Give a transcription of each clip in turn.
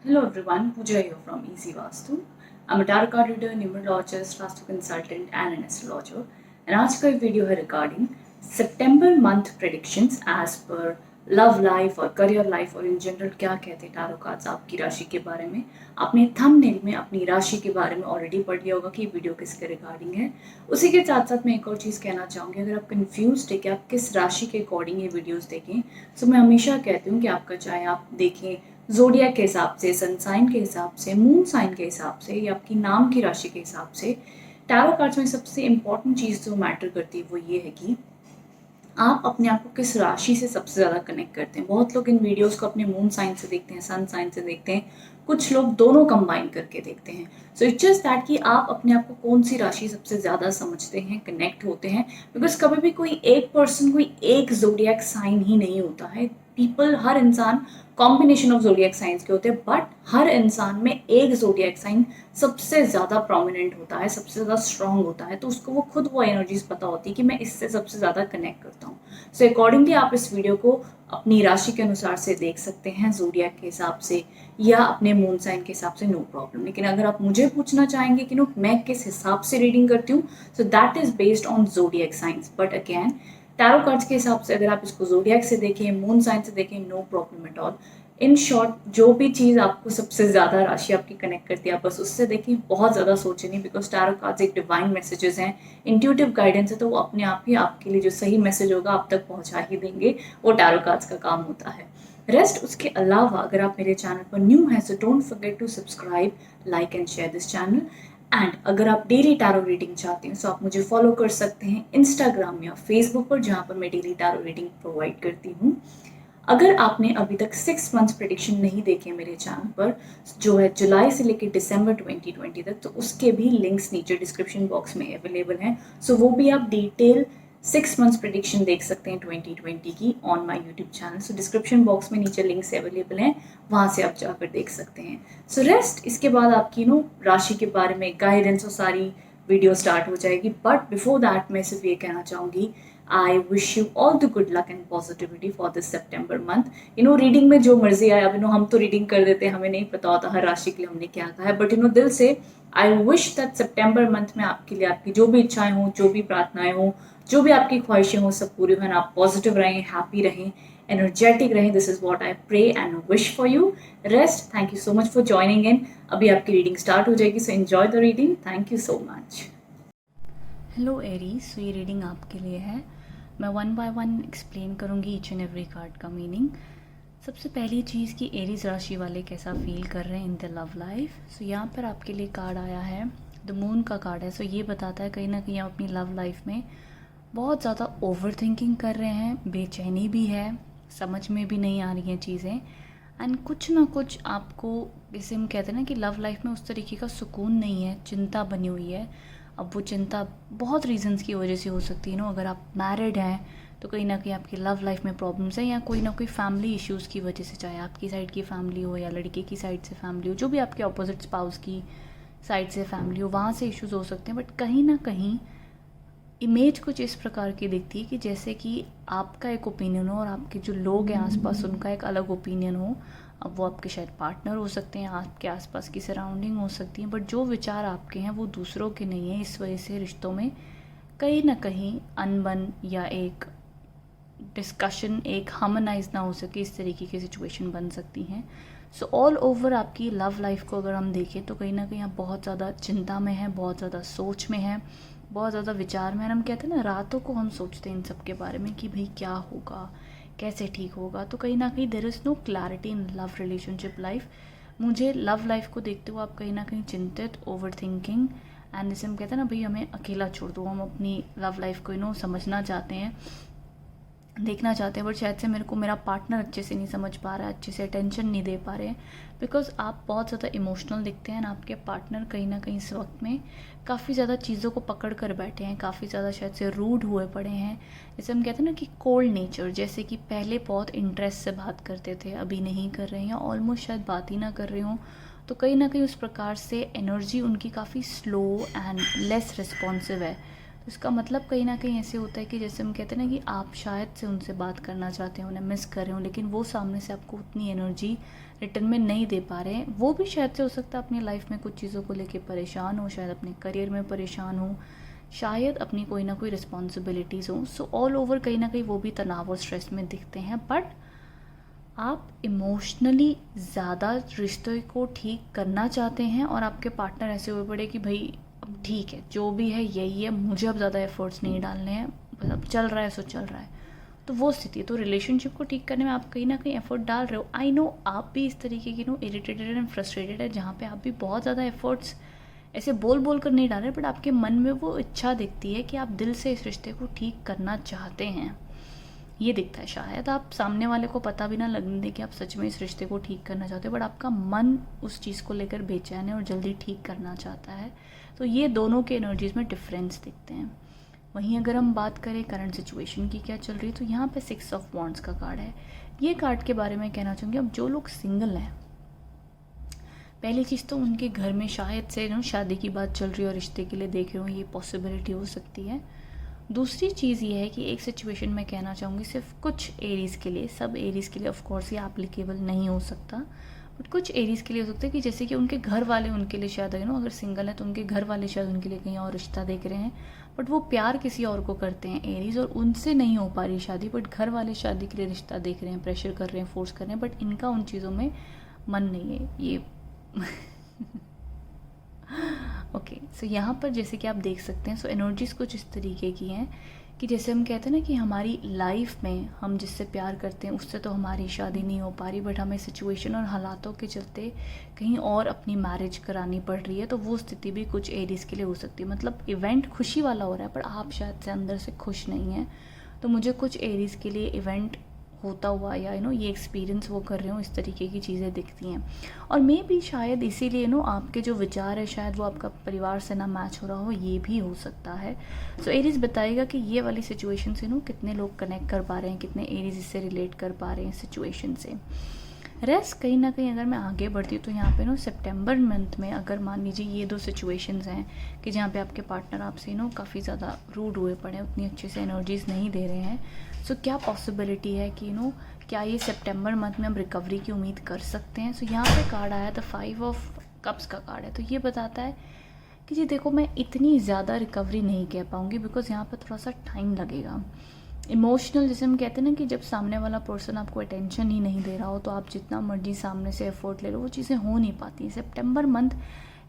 Hello everyone, Pooja here from Easy Vastu. I'm a tarot card reader, numerologist, vastu consultant and an astrologer. And आज का video है regarding सितंबर month predictions as per love life और career life और in general क्या कहते हैं tarot cards आपकी राशि के बारे में। आपने थंबनेल में अपनी राशि के बारे में ऑलरेडी पढ़ लिया होगा कि वीडियो किसके रिगार्डिंग है। उसी के साथ साथ मैं एक और चीज़ कहना चाहूँगी, अगर आप कंफ्यूज है कि आप किस राशि के अकॉर्डिंग ये वीडियोज़ देखें, तो मैं हमेशा कहती हूँ कि आपका चाहे आप देखें ज़ोडिएक के हिसाब से, सन साइन के हिसाब से, मून साइन के हिसाब से या आपकी नाम की राशि के हिसाब से, टैरो कार्ड्स में सबसे इम्पॉर्टेंट चीज़ जो मैटर करती है वो ये है कि आप अपने आप को किस राशि से सबसे ज़्यादा कनेक्ट करते हैं। बहुत लोग इन वीडियोस को अपने मून साइन से देखते हैं, सन साइन से देखते हैं, कुछ लोग दोनों कंबाइन करके देखते हैं। सो इट्स जस्ट दैट कि आप अपने आप को कौन सी राशि सबसे ज़्यादा समझते हैं, कनेक्ट होते हैं। बिकॉज कभी भी कोई एक पर्सन, कोई एक जोडिएक साइन ही नहीं होता है। पीपल, हर इंसान कॉम्बिनेशन ऑफ जोडिएक साइंस के होते हैं, बट हर इंसान में एक जोडिएक साइन सबसे ज़्यादा प्रोमिनेंट होता है, सबसे ज़्यादा स्ट्रांग होता है। तो उसको वो एनर्जीज पता होती है कि मैं इससे सबसे ज़्यादा कनेक्ट करता हूँ। सो अकॉर्डिंगली आप इस वीडियो को अपनी राशि के अनुसार से देख सकते हैं, जोडिएक के हिसाब से या अपने मून साइन के हिसाब से, नो प्रॉब्लम। लेकिन अगर आप मुझे पूछना चाहेंगे कि नो मैं किस हिसाब से रीडिंग करती हूँ, so that is based on zodiac science. But again tarot cards के हिसाब से अगर आप इसको जोडिएक से देखें, मून साइन से देखें, no problem at all. In short, जो भी चीज़ आपको सबसे ज़्यादा राशि आपकी कनेक्ट करती है, आप बस उससे देखिए, बहुत ज़्यादा सोचे नहीं। बिकॉज टैरो कार्ड्स एक डिवाइन मैसेजेस हैं, इंट्यूटिव गाइडेंस है, तो वो अपने आप ही आपके लिए जो सही मैसेज होगा आप तक पहुंचा ही देंगे। वो टैरो कार्ड्स का काम होता है। रेस्ट उसके अलावा अगर आप मेरे चैनल पर न्यू हैं, so don't forget to subscribe, like and share this channel. And अगर आप डेली टैरो रीडिंग चाहते हैं, तो आप मुझे फॉलो कर सकते हैं इंस्टाग्राम या फेसबुक पर, जहाँ पर मैं डेली टैरो रीडिंग प्रोवाइड करती हूँ। अगर आपने अभी तक 6 मंथ्स प्रेडिक्शन नहीं देखे मेरे चैनल पर, जो है जुलाई से लेकर दिसंबर 2020 तक, तो उसके भी लिंक्स नीचे डिस्क्रिप्शन बॉक्स में अवेलेबल हैं। सो वो भी आप डिटेल 6 मंथ्स प्रेडिक्शन देख सकते हैं 2020 की on my YouTube channel. So description box में नीचे लिंक्स अवेलेबल हैं, वहाँ से आप जाकर देख सकते हैं। सो रेस्ट इसके बाद आपकी राशि के बारे में गाइडेंस और सारी वीडियो स्टार्ट हो जाएगी। बट बिफोर दैट मैं सिर्फ ये कहना चाहूँगी, I wish you all the good luck and positivity for this September month. Reading में जो मर्जी आए, अब हम तो रीडिंग कर देते हैं, हमें नहीं पता होता हर राशि के लिए हमने क्या कहा है। बट दिल से I wish that September month में आपके लिए आपकी जो भी इच्छाएं हों, जो भी प्रार्थनाएं हों, जो भी आपकी ख्वाहिशें हों, सब पूरी हों। आप पॉजिटिव रहें, हैप्पी रहें, एनर्जेटिक रहें। This is what I pray and wish for you. Rest, thank you so much for joining in. अभी आपकी रीडिंग स्टार्ट हो जाएगी, so enjoy the reading. Thank you so much. Hello Aries, so ये reading आपके लिए है। मैं one by one explain करूँगी ईच एंड एवरी कार्ड का मीनिंग। सबसे पहली चीज़ कि एरीज राशि वाले कैसा फील कर रहे हैं इन द लव लाइफ। सो यहाँ पर आपके लिए कार्ड आया है, द मून का कार्ड है। सो ये बताता है कहीं ना कहीं आप अपनी लव लाइफ में बहुत ज़्यादा ओवर थिंकिंग कर रहे हैं, बेचैनी भी है, समझ में भी नहीं आ रही हैं चीज़ें। एंड कुछ ना कुछ आपको, जैसे हम कहते हैं ना कि लव लाइफ में उस तरीके का सुकून नहीं है, चिंता बनी हुई है। अब वो चिंता बहुत रीजंस की वजह से हो सकती है अगर आप मैरिड हैं तो कहीं ना कहीं आपकी लव लाइफ में प्रॉब्लम्स हैं, या कोई ना कोई फैमिली इश्यूज़ की वजह से, चाहे आपकी साइड की फैमिली हो या लड़के की साइड से फैमिली हो, जो भी आपके अपोजिट स्पाउस की साइड से फैमिली हो, वहाँ से इश्यूज़ हो सकते हैं। बट कहीं ना कहीं इमेज कुछ इस प्रकार की दिखती है कि जैसे कि आपका एक ओपिनियन हो और आपके जो लोग हैं आसपास उनका एक अलग ओपिनियन हो। अब वो आपके शायद पार्टनर हो सकते हैं, आपके आसपास की सराउंडिंग हो सकती है, बट जो विचार आपके हैं वो दूसरों के नहीं है। इस वजह से रिश्तों में कहीं ना कहीं अनबन या एक डिस्कशन, एक हार्मोनाइज ना हो सके, इस तरीके की सिचुएशन बन सकती हैं। सो ऑल ओवर आपकी लव लाइफ को अगर हम देखें तो कहीं ना कहीं आप बहुत ज़्यादा चिंता में हैं, बहुत ज़्यादा सोच में हैं, बहुत ज़्यादा विचार में। हम कहते हैं ना, रातों को हम सोचते हैं इन सब के बारे में कि भाई क्या होगा, कैसे ठीक होगा। तो कहीं ना कहीं there is no clarity in love relationship life. मुझे लव लाइफ को देखते हुए आप कहीं ना कहीं चिंतित, ओवर थिंकिंग, एंड जैसे हम कहते हैं ना, भाई हमें अकेला छोड़ दो, हम अपनी लव लाइफ को समझना चाहते हैं, देखना चाहते हैं, बट शायद से मेरे को मेरा पार्टनर अच्छे से नहीं समझ पा रहा है, अच्छे से अटेंशन नहीं दे पा रहे हैं। बिकॉज आप बहुत ज़्यादा इमोशनल दिखते हैं, आपके पार्टनर कहीं ना कहीं इस वक्त में काफ़ी ज़्यादा चीज़ों को पकड़ कर बैठे हैं, काफ़ी ज़्यादा शायद से रूड हुए पड़े हैं। जैसे हम कहते हैं ना कि कोल्ड नेचर, जैसे कि पहले बहुत इंटरेस्ट से बात करते थे, अभी नहीं कर रहे हैं, ऑलमोस्ट शायद बात ही ना कर रहे हों। तो कहीं ना कहीं उस प्रकार से एनर्जी उनकी काफ़ी स्लो एंड लेस रिस्पॉन्सिव है। तो इसका मतलब कहीं ना कहीं ऐसे होता है कि जैसे हम कहते हैं ना कि आप शायद से उनसे बात करना चाहते हैं, उन्हें मिस कर रहे हो, लेकिन वो सामने से आपको उतनी एनर्जी रिटर्न में नहीं दे पा रहे हैं, वो भी शायद से हो सकता है अपनी लाइफ में कुछ चीज़ों को लेके परेशान हो, शायद अपने करियर में परेशान हो, शायद अपनी कोई ना कोई रिस्पॉन्सिबिलिटीज़ हो। सो ऑल ओवर कहीं ना कहीं वो भी तनाव और स्ट्रेस में दिखते हैं। बट आप इमोशनली ज़्यादा रिश्ते को ठीक करना चाहते हैं और आपके पार्टनर ऐसे हुए पड़े कि भाई अब ठीक है, जो भी है यही है, मुझे अब ज़्यादा एफर्ट्स नहीं डालने हैं, बस अब चल रहा है सो चल रहा है। तो वो स्थिति, तो रिलेशनशिप को ठीक करने में आप कहीं ना कहीं एफर्ट डाल रहे हो। आई नो आप भी इस तरीके की इरिटेटेड एंड फ्रस्ट्रेटेड है, जहाँ पे आप भी बहुत ज़्यादा एफर्ट्स ऐसे बोल बोल कर नहीं डाल रहे, बट आपके मन में वो इच्छा दिखती है कि आप दिल से इस रिश्ते को ठीक करना चाहते हैं। ये दिखता है। शायद आप सामने वाले को पता भी ना लगने दे कि आप सच में इस रिश्ते को ठीक करना चाहते हो, बट आपका मन उस चीज़ को लेकर बेचैन है और जल्दी ठीक करना चाहता है। तो ये दोनों के एनर्जीज़ में डिफरेंस दिखते हैं। वहीं अगर हम बात करें करंट सिचुएशन की क्या चल रही है, तो यहाँ पे 6 ऑफ वॉन्ड्स का कार्ड है। ये कार्ड के बारे में कहना चाहूँगी, अब जो लोग सिंगल हैं, पहली चीज़ तो उनके घर में शायद से शादी की बात चल रही है और रिश्ते के लिए देख रहे हो, ये पॉसिबिलिटी हो सकती है। दूसरी चीज़ ये है कि एक सिचुएशन में कहना चाहूँगी सिर्फ कुछ एरीज़ के लिए, सब एरीज़ के लिए ऑफ कोर्स ये एप्लीकेबल नहीं हो सकता, बट कुछ एरीज़ के लिए हो सकता है कि जैसे कि उनके घर वाले उनके लिए शायद अगर सिंगल है तो उनके घर वाले शायद उनके लिए कहीं और रिश्ता देख रहे हैं, बट वो प्यार किसी और को करते हैं एरीज़ और उनसे नहीं हो पा रही शादी, बट घर वाले शादी के लिए रिश्ता देख रहे हैं, प्रेशर कर रहे हैं, फोर्स कर रहे हैं, बट इनका उन चीज़ों में मन नहीं है। ये ओके, सो यहाँ पर जैसे कि आप देख सकते हैं, सो एनर्जीज़ कुछ इस तरीके की हैं कि जैसे हम कहते हैं ना कि हमारी लाइफ में हम जिससे प्यार करते हैं उससे तो हमारी शादी नहीं हो पा रही, बट हमें सिचुएशन और हालातों के चलते कहीं और अपनी मैरिज करानी पड़ रही है। तो वो स्थिति भी कुछ एरीज़ के लिए हो सकती है। मतलब इवेंट खुशी वाला हो रहा है, पर आप शायद से अंदर से खुश नहीं हैं। तो मुझे कुछ एरीज़ के लिए इवेंट होता हुआ या ये एक्सपीरियंस वो कर रहे हो, इस तरीके की चीज़ें दिखती हैं। और मे भी शायद इसीलिए आपके जो विचार है शायद वो आपका परिवार से ना मैच हो रहा हो, ये भी हो सकता है। सो एरीज़ बताएगा कि ये वाली सिचुएशन से कितने लोग कनेक्ट कर पा रहे हैं, कितने एरीज़ इससे रिलेट कर पा रहे हैं सिचुएशन से। रेस्ट कहीं ना कहीं अगर मैं आगे बढ़ती हूँ तो यहाँ पे सितंबर मंथ में अगर मान लीजिए ये 2 सिचुएशंस हैं कि जहाँ पे आपके पार्टनर आपसे काफ़ी ज़्यादा रूड हुए पड़े हैं, उतनी अच्छे से एनर्जीज़ नहीं दे रहे हैं, सो क्या पॉसिबिलिटी है कि क्या ये सितंबर मंथ में हम रिकवरी की उम्मीद कर सकते हैं। सो यहाँ पे कार्ड आया था 5 ऑफ कप्स का कार्ड है। तो ये बताता है कि जी देखो, मैं इतनी ज़्यादा रिकवरी नहीं कह पाऊँगी, बिकॉज यहाँ पर थोड़ा सा टाइम लगेगा। इमोशनल, जैसे हम कहते हैं ना कि जब सामने वाला पर्सन आपको अटेंशन ही नहीं दे रहा हो तो आप जितना मर्जी सामने से एफर्ट ले लो, वो चीज़ें हो नहीं पाती। सितंबर मंथ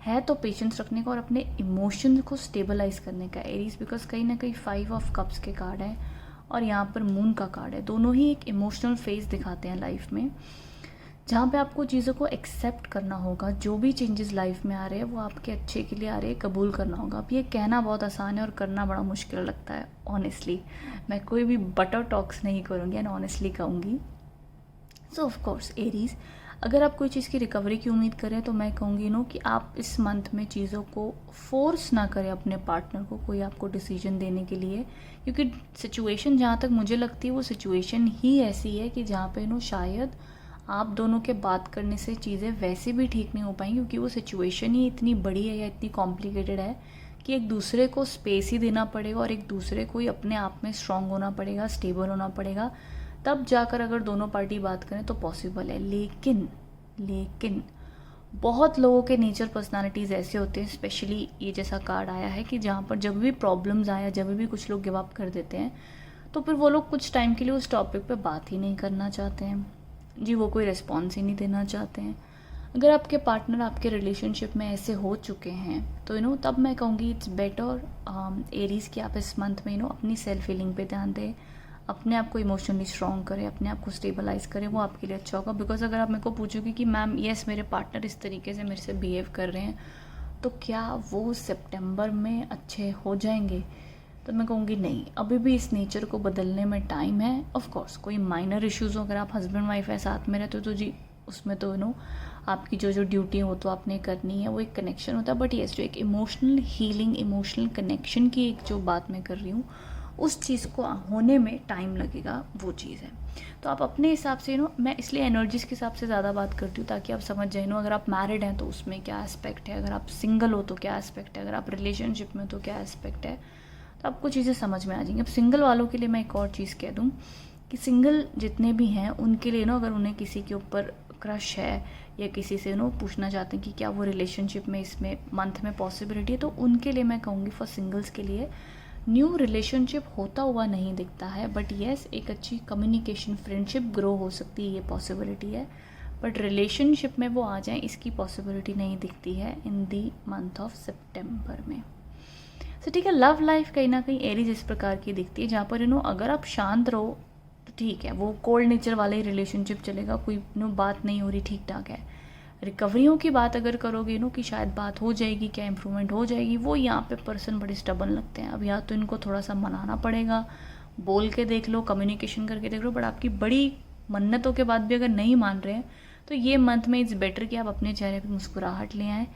है तो पेशेंस रखने का और अपने इमोशन को स्टेबलाइज करने का एरीज, बिकॉज कहीं ना कहीं 5 ऑफ कप्स के कार्ड है और यहाँ पर मून का कार्ड है। दोनों ही एक इमोशनल फेज दिखाते हैं लाइफ में, जहाँ पे आपको चीज़ों को एक्सेप्ट करना होगा। जो भी चेंजेस लाइफ में आ रहे हैं वो आपके अच्छे के लिए आ रहे हैं, कबूल करना होगा। अब ये कहना बहुत आसान है और करना बड़ा मुश्किल लगता है। ऑनेस्टली मैं कोई भी बटर टॉक्स नहीं करूँगी एंड ऑनेस्टली कहूँगी। सो ऑफ कोर्स एरीज, अगर आप कोई चीज़ की रिकवरी की उम्मीद करें तो मैं कहूँगी कि आप इस मंथ में चीज़ों को फोर्स ना करें अपने पार्टनर को कोई आपको डिसीजन देने के लिए, क्योंकि सिचुएशन जहाँ तक मुझे लगती है वो सिचुएशन ही ऐसी है कि जहाँ पे शायद आप दोनों के बात करने से चीज़ें वैसे भी ठीक नहीं हो पाएंगी, क्योंकि वो सिचुएशन ही इतनी बड़ी है या इतनी कॉम्प्लिकेटेड है कि एक दूसरे को स्पेस ही देना पड़ेगा और एक दूसरे को ही अपने आप में स्ट्रांग होना पड़ेगा, स्टेबल होना पड़ेगा, तब जाकर अगर दोनों पार्टी बात करें तो पॉसिबल है। लेकिन बहुत लोगों के नेचर पर्सनालिटीज़ ऐसे होते हैं, स्पेशली ये जैसा कार्ड आया है कि जहाँ पर जब भी प्रॉब्लम्स आया, जब भी कुछ लोग गिव अप कर देते हैं तो फिर वो लोग कुछ टाइम के लिए उस टॉपिक पे बात ही नहीं करना चाहते हैं जी, वो कोई रिस्पॉन्स ही नहीं देना चाहते हैं। अगर आपके पार्टनर आपके रिलेशनशिप में ऐसे हो चुके हैं तो तब मैं कहूँगी इट्स बेटर एरीज़ कि आप इस मंथ में अपनी सेल्फ हीलिंग पे ध्यान दें, अपने आप को इमोशनली स्ट्रॉन्ग करें, अपने आप को स्टेबलाइज करें, वो आपके लिए अच्छा होगा। बिकॉज अगर आप मेरे को पूछोगे कि मैम येस मेरे पार्टनर इस तरीके से मेरे से बिहेव कर रहे हैं तो क्या वो सितंबर में अच्छे हो जाएंगे, तो मैं कहूँगी नहीं, अभी भी इस नेचर को बदलने में टाइम है। ऑफ कोर्स कोई माइनर इश्यूज़ हो, अगर आप हस्बैंड वाइफ है साथ में रहते हो तो जी उसमें तो आपकी जो ड्यूटी हो तो आपने करनी है, वो एक कनेक्शन होता है। बट येस, जो एक इमोशनल हीलिंग, इमोशनल कनेक्शन की एक जो बात मैं कर रही हूँ, उस चीज़ को होने में टाइम लगेगा, वो चीज़ है। तो आप अपने हिसाब से मैं इसलिए एनर्जीज़ के हिसाब से ज़्यादा बात करती हूँ ताकि आप समझ जाए अगर आप मैरिड हैं तो उसमें क्या एस्पेक्ट है, अगर आप सिंगल हो तो क्या एस्पेक्ट है, अगर आप रिलेशनशिप में तो क्या एस्पेक्ट है, तो आपको चीज़ें समझ में आ जाएंगी। अब सिंगल वालों के लिए मैं एक और चीज़ कह दूँ कि सिंगल जितने भी हैं उनके लिए अगर उन्हें किसी के ऊपर क्रश है या किसी से पूछना चाहते हैं कि क्या वो रिलेशनशिप में इसमें मंथ में पॉसिबिलिटी है, तो उनके लिए मैं कहूँगी फॉर सिंगल्स के लिए न्यू रिलेशनशिप होता हुआ नहीं दिखता है, बट येस एक अच्छी कम्युनिकेशन फ्रेंडशिप ग्रो हो सकती है, ये पॉसिबिलिटी है, बट रिलेशनशिप में वो आ जाएं इसकी पॉसिबिलिटी नहीं दिखती है इन दी मंथ ऑफ सितंबर में। तो ठीक है, लव लाइफ कहीं ना कहीं एरीज इस प्रकार की दिखती है जहाँ पर अगर आप शांत रहो तो ठीक है, वो कोल्ड नेचर वाला ही रिलेशनशिप चलेगा, कोई बात नहीं हो रही, ठीक ठाक है। रिकवरियों की बात अगर करोगे कि शायद बात हो जाएगी, क्या इम्प्रूवमेंट हो जाएगी, वो यहाँ पे पर्सन बड़े स्टबन लगते हैं। अब या तो इनको थोड़ा सा मनाना पड़ेगा, बोल के देख लो, कम्युनिकेशन करके देख लो, बट आपकी बड़ी मन्नतों के बाद भी अगर नहीं मान रहे हैं तो ये मंथ में इट्स बेटर कि आप अपने चेहरे पे मुस्कुराहट ले आएँ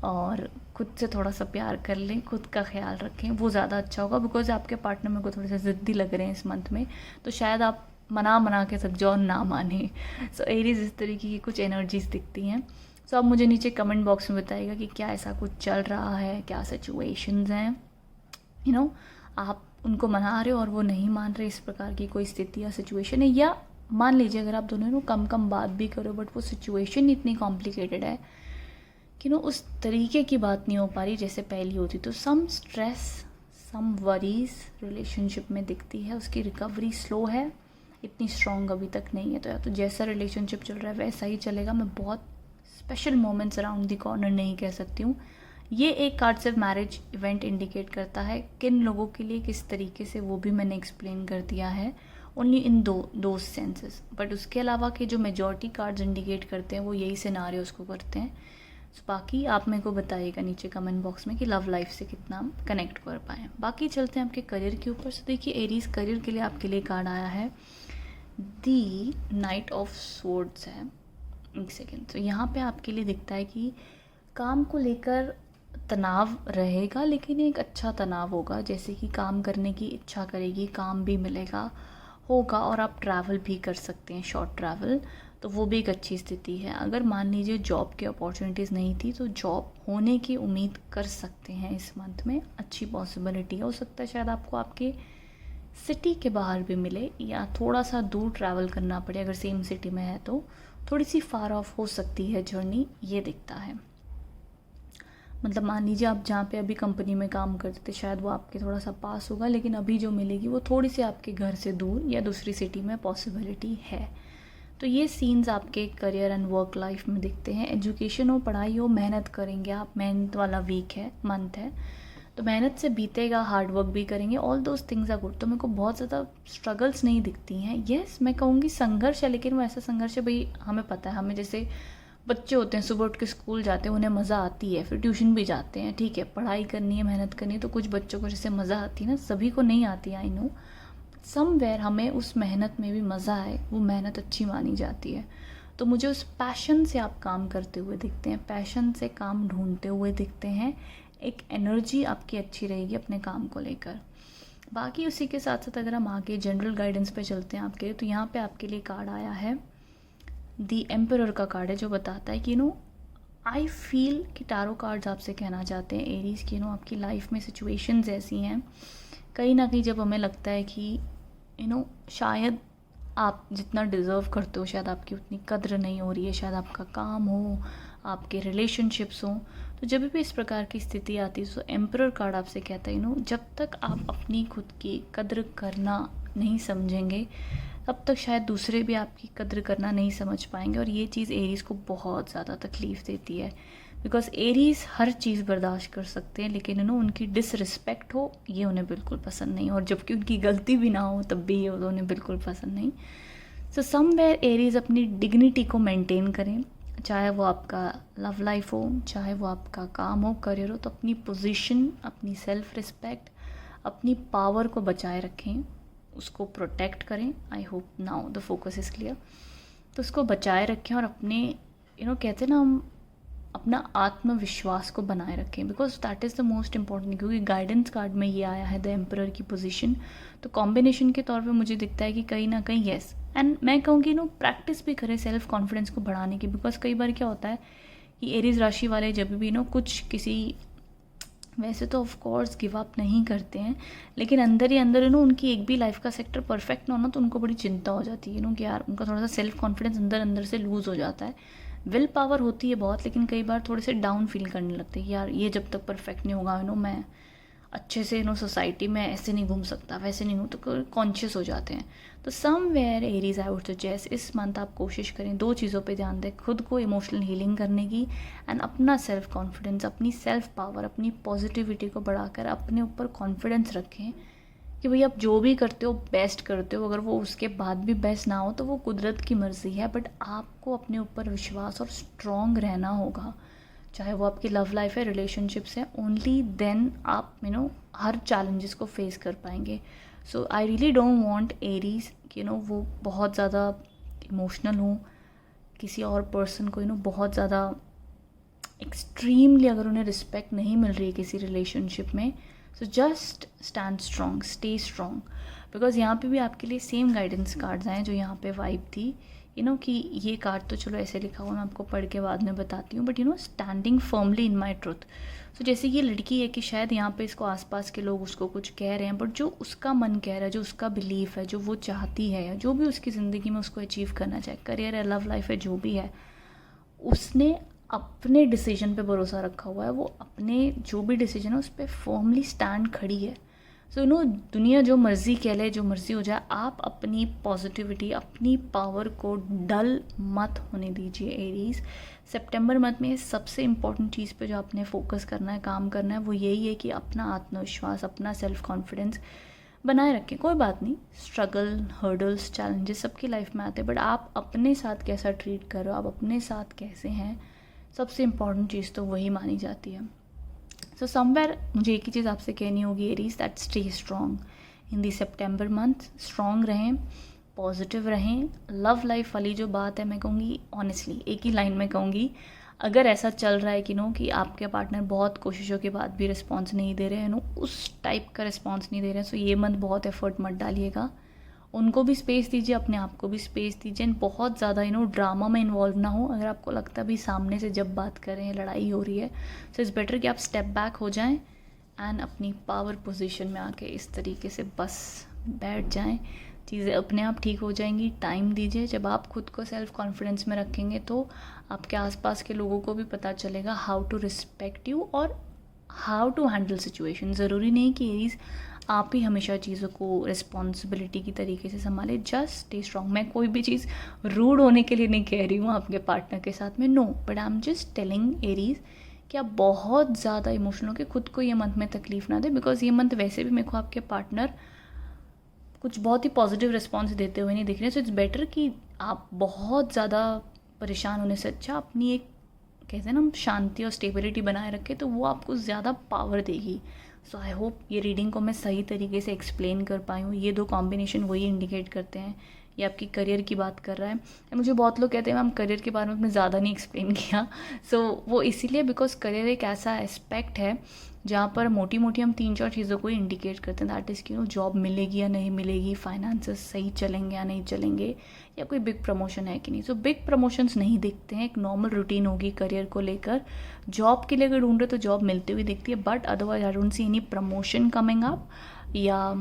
और खुद से थोड़ा सा प्यार कर लें, खुद का ख्याल रखें, वो ज़्यादा अच्छा होगा। बिकॉज आपके पार्टनर मेरे को थोड़े से ज़िद्दी लग रहे हैं इस मंथ में, तो शायद आप मना के थक जाओ, ना माने। सो एरीज इस तरीके की कुछ एनर्जीज दिखती हैं। सो आप मुझे नीचे कमेंट बॉक्स में बताइएगा कि क्या ऐसा कुछ चल रहा है, क्या सिचुएशंस हैं, आप उनको मना रहे हो और वो नहीं मान रहे, इस प्रकार की कोई स्थिति या सिचुएशन है। या मान लीजिए अगर आप दोनों कम बात भी करो बट वो सिचुएशन इतनी कॉम्प्लिकेटेड है कि उस तरीके की बात नहीं हो पा रही जैसे पहली होती, तो सम स्ट्रेस, सम वरीज रिलेशनशिप में दिखती है, उसकी रिकवरी स्लो है, इतनी स्ट्रॉन्ग अभी तक नहीं है। तो या तो जैसा रिलेशनशिप चल रहा है वैसा ही चलेगा। मैं बहुत special moments around the corner नहीं कह सकती हूँ। ये एक कार्ड सिर्फ मैरिज इवेंट इंडिकेट करता है, किन लोगों के लिए किस तरीके से वो भी मैंने एक्सप्लेन कर दिया है, ओनली इन दो सेंसेस। बट उसके अलावा के जो मेजॉरिटी कार्ड्स इंडिकेट करते हैं वो यही सिनारियोस को करते हैं। सो बाकी आप मेरे को बताइएगा नीचे कमेंट बॉक्स में कि लव लाइफ से कितना हम कनेक्ट कर पाएँ। बाकी चलते हैं आपके करियर के ऊपर। से देखिए एरीज करियर के लिए आपके लिए कार्ड आया है दी नाइट ऑफ स्वॉर्ड्स है। एक सेकेंड, तो यहाँ पे आपके लिए दिखता है कि काम को लेकर तनाव रहेगा, लेकिन एक अच्छा तनाव होगा, जैसे कि काम करने की इच्छा करेगी, काम भी मिलेगा होगा और आप ट्रैवल भी कर सकते हैं, शॉर्ट ट्रैवल, तो वो भी एक अच्छी स्थिति है। अगर मान लीजिए जॉब की अपॉर्चुनिटीज़ नहीं थी तो जॉब होने की उम्मीद कर सकते हैं इस मंथ में, अच्छी पॉसिबिलिटी है। हो सकता है शायद आपको आपके सिटी के बाहर भी मिले या थोड़ा सा दूर ट्रैवल करना पड़े, अगर सेम सिटी में है तो थोड़ी सी फार ऑफ हो सकती है जर्नी, ये दिखता है। मतलब मान लीजिए आप जहाँ पे अभी कंपनी में काम करते थे शायद वो आपके थोड़ा सा पास होगा, लेकिन अभी जो मिलेगी वो थोड़ी सी आपके घर से दूर या दूसरी सिटी में पॉसिबिलिटी है। तो ये सीन्स आपके करियर एंड वर्क लाइफ में दिखते हैं। एजुकेशन हो, पढ़ाई हो, मेहनत करेंगे आप, मेहनत वाला वीक है, मंथ है, तो मेहनत से बीतेगा, हार्ड वर्क भी करेंगे, all those things are good. तो मेरे को बहुत ज़्यादा स्ट्रगल्स नहीं दिखती हैं। येस मैं कहूँगी संघर्ष है, लेकिन वो ऐसा संघर्ष है भाई हमें पता है, हमें जैसे बच्चे होते हैं सुबह उठ के स्कूल जाते हैं, उन्हें मज़ा आती है, फिर ट्यूशन भी जाते हैं, ठीक है, पढ़ाई करनी है, मेहनत करनी है, तो कुछ बच्चों को जैसे मज़ा आती है ना, सभी को नहीं आती, आई नो, समवेयर हमें उस मेहनत में भी मज़ा आए, वो मेहनत अच्छी मानी जाती है। तो मुझे उस पैशन से आप काम करते हुए दिखते हैं, पैशन से काम ढूंढते हुए दिखते हैं, एक एनर्जी आपकी अच्छी रहेगी अपने काम को लेकर। बाकी उसी के साथ साथ अगर हम आगे जनरल गाइडेंस पे चलते हैं आपके लिए, तो यहाँ पे आपके लिए कार्ड आया है दी एम्परर का कार्ड है, जो बताता है कि आई फील कि टारो कार्ड्स आपसे कहना चाहते हैं एरीज कि आपकी लाइफ में सिचुएशंस ऐसी हैं कहीं ना कहीं जब हमें लगता है कि शायद आप जितना डिज़र्व करते हो शायद आपकी उतनी कद्र नहीं हो रही है, शायद आपका काम हो, आपके रिलेशनशिप्स हों, तो जब भी इस प्रकार की स्थिति आती है तो एम्परर कार्ड आपसे कहता है जब तक आप अपनी खुद की कद्र करना नहीं समझेंगे तब तक शायद दूसरे भी आपकी कद्र करना नहीं समझ पाएंगे। और ये चीज़ एरीज़ को बहुत ज़्यादा तकलीफ़ देती है, बिकॉज एरीज़ हर चीज़ बर्दाश्त कर सकते हैं, लेकिन उनकी डिसरिस्पेक्ट हो ये उन्हें बिल्कुल पसंद नहीं, और जबकि उनकी गलती भी ना हो तब भी ये उन्हें बिल्कुल पसंद नहीं। सो समवेयर एरीज़ अपनी डिग्निटी को मेंटेन करें, चाहे वो आपका लव लाइफ हो, चाहे वो आपका काम हो, करियर हो, तो अपनी पोजीशन, अपनी सेल्फ रिस्पेक्ट, अपनी पावर को बचाए रखें, उसको प्रोटेक्ट करें। I hope now the focus is clear. तो उसको बचाए रखें और अपने कहते हैं ना, हम अपना आत्मविश्वास को बनाए रखें, because that is the most important. क्योंकि गाइडेंस कार्ड में ये आया है द एम्परर की पोजीशन, तो कॉम्बिनेशन के तौर पे मुझे दिखता है कि कहीं ना कहीं येस, एंड मैं कहूँगी प्रैक्टिस भी करें सेल्फ कॉन्फिडेंस को बढ़ाने की, बिकॉज कई बार क्या होता है कि एरीज राशि वाले जब भी कुछ किसी वैसे तो ऑफ कोर्स गिव अप नहीं करते हैं, लेकिन अंदर ही अंदर उनकी एक भी लाइफ का सेक्टर परफेक्ट ना हो ना तो उनको बड़ी चिंता हो जाती है कि यार उनका थोड़ा सा सेल्फ कॉन्फिडेंस अंदर अंदर से लूज़ हो जाता है। विल पावर होती है बहुत, लेकिन कई बार थोड़े से डाउन फील करने लगते हैं कि यार ये जब तक परफेक्ट नहीं होगा मैं अच्छे से सोसाइटी में ऐसे नहीं घूम सकता, वैसे नहीं हूँ, तो कॉन्शियस हो जाते हैं। तो somewhere Aries I would suggest इस मंथ आप कोशिश करें 2 चीज़ों पे ध्यान दें, खुद को इमोशनल हीलिंग करने की एंड अपना सेल्फ कॉन्फिडेंस, अपनी सेल्फ पावर, अपनी पॉजिटिविटी को बढ़ाकर अपने ऊपर कॉन्फिडेंस रखें कि भाई आप जो भी करते हो बेस्ट करते हो। अगर वो उसके बाद भी बेस्ट ना हो तो वो कुदरत की मर्ज़ी है, बट आपको अपने ऊपर विश्वास और स्ट्रॉन्ग रहना होगा, चाहे वो आपकी लव लाइफ है, रिलेशनशिप्स है। ओनली देन आप हर चैलेंजेस को फेस कर पाएंगे। So I really don't want Aries वो बहुत ज़्यादा इमोशनल हो, किसी और पर्सन को बहुत ज़्यादा एक्सट्रीमली अगर उन्हें रिस्पेक्ट नहीं मिल रही है किसी रिलेशनशिप में, so just stand strong, stay strong. Because यहाँ पे भी आपके लिए सेम गाइडेंस कार्ड्स आए जो यहाँ पे वाइब थी कि ये कार्ड तो चलो ऐसे लिखा हुआ, मैं आपको पढ़ के बाद में बताती हूँ, but standing firmly in my truth. So जैसे ये लड़की है कि शायद यहाँ पे इसको आसपास के लोग उसको कुछ कह रहे हैं, बट जो उसका मन कह रहा है, जो उसका बिलीफ है, जो वो चाहती है, या जो भी उसकी ज़िंदगी में उसको अचीव करना चाहे, करियर है, लव लाइफ है, जो भी है, उसने अपने डिसीजन पे भरोसा रखा हुआ है। वो अपने जो भी डिसीजन है उस पर फर्मली स्टैंड खड़ी है। सो दुनिया जो मर्ज़ी कह ले, जो मर्ज़ी हो जाए, आप अपनी पॉजिटिविटी, अपनी पावर को डल मत होने दीजिए एरीज। सितंबर मंथ में सबसे इम्पॉर्टेंट चीज़ पे जो आपने फोकस करना है, काम करना है, वो यही है कि अपना आत्मविश्वास, अपना सेल्फ कॉन्फिडेंस बनाए रखें। कोई बात नहीं, स्ट्रगल, हर्डल्स, चैलेंजेस सबकी लाइफ में आते हैं, बट आप अपने साथ कैसा ट्रीट कर रहे हो, आप अपने साथ कैसे हैं, सबसे इम्पॉर्टेंट चीज़ तो वही मानी जाती है। सो समवेयर मुझे एक ही चीज़ आपसे कहनी होगी Aries, that stay strong in the September month. Strong रहें, पॉजिटिव रहें। लव लाइफ वाली जो बात है, मैं कहूँगी ऑनेस्टली एक ही लाइन में कहूँगी, अगर ऐसा चल रहा है कि आपके पार्टनर बहुत कोशिशों के बाद भी रिस्पॉन्स नहीं दे रहे हैं, उस टाइप का रिस्पॉन्स नहीं दे रहे हैं, सो ये मंथ बहुत एफर्ट मत डालिएगा। उनको भी स्पेस दीजिए, अपने आप को भी स्पेस दीजिए, बहुत ज़्यादा ड्रामा में इन्वॉल्व ना हो। अगर आपको लगता है भी सामने से जब बात कर रहे हैं लड़ाई हो रही है, सो इट्स बेटर कि आप स्टेप बैक हो जाएं एंड अपनी पावर पोजीशन में आके इस तरीके से बस बैठ जाएं, चीज़ें अपने आप ठीक हो जाएंगी। टाइम दीजिए। जब आप खुद को सेल्फ कॉन्फिडेंस में रखेंगे तो आपके आसपास के लोगों को भी पता चलेगा हाउ टू रिस्पेक्ट यू और हाउ टू हैंडल सिचुएशन। ज़रूरी नहीं कि एरीज आप ही हमेशा चीज़ों को रिस्पॉन्सिबिलिटी की तरीके से संभाले। Just stay strong. मैं कोई भी चीज़ रूड होने के लिए नहीं कह रही हूँ आपके पार्टनर के साथ में, no, but I am just telling Aries कि आप बहुत ज़्यादा इमोशनल हो के खुद को ये मंथ में तकलीफ़ ना दे, बिकॉज ये मंथ वैसे भी मेरे को आपके पार्टनर कुछ बहुत ही पॉजिटिव रिस्पॉन्स देते हुए नहीं दिख रहे। सो इट्स बेटर कि आप बहुत ज़्यादा परेशान होने से अच्छा अपनी एक कहते हैं ना शांति और स्टेबिलिटी बनाए रखें, तो वो आपको ज़्यादा पावर देगी। सो आई होप ये रीडिंग को मैं सही तरीके से एक्सप्लेन कर पाई हूँ। ये 2 कॉम्बिनेशन वही इंडिकेट करते हैं। ये आपकी करियर की बात कर रहा है। मुझे बहुत लोग कहते हैं मैम करियर के बारे में आपने ज़्यादा नहीं एक्सप्लेन किया। सो वो इसीलिए बिकॉज करियर एक ऐसा एस्पेक्ट है जहाँ पर मोटी मोटी हम 3-4 चीज़ों को इंडिकेट करते हैं। दैट इज़ कि जॉब मिलेगी या नहीं मिलेगी, फाइनेंसेस सही चलेंगे या नहीं चलेंगे, या कोई बिग प्रमोशन है कि नहीं। सो बिग प्रमोशंस नहीं दिखते हैं, एक नॉर्मल रूटीन होगी करियर को लेकर। जॉब के लिए अगर ढूंढ रहे तो जॉब मिलती हुई दिखती है, but otherwise I don't see any promotion coming up, या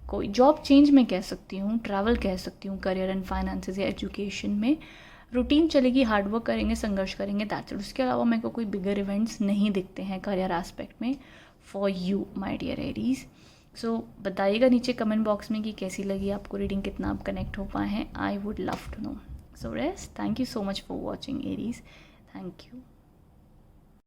कोई जॉब चेंज में कह सकती हूँ, ट्रैवल कह सकती हूँ, करियर एंड फाइनेंसेस या एजुकेशन में रूटीन चलेगी, हार्डवर्क करेंगे, संघर्ष करेंगे, दैट्स इट। उसके अलावा मेरे को कोई बिगर इवेंट्स नहीं दिखते हैं करियर एस्पेक्ट में for you my dear Aries. So बताइएगा नीचे कमेंट बॉक्स में कि कैसी लगी आपको रीडिंग, कितना आप कनेक्ट हो पाए हैं। I would love to know. So rest, thank you so much for watching Aries. Thank you.